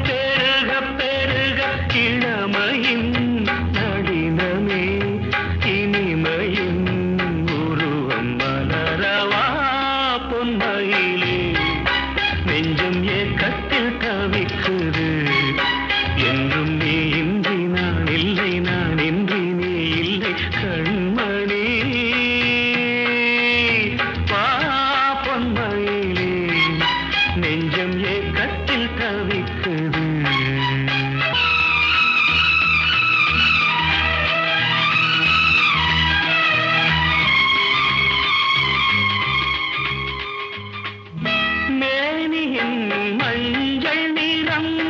பெருக பெருக இளமையின் நளினமே இனிமையின் உருவம் மலரவா பொன்மையிலே நெஞ்சம் ஏக்கத்தில் தவிக்குது என்று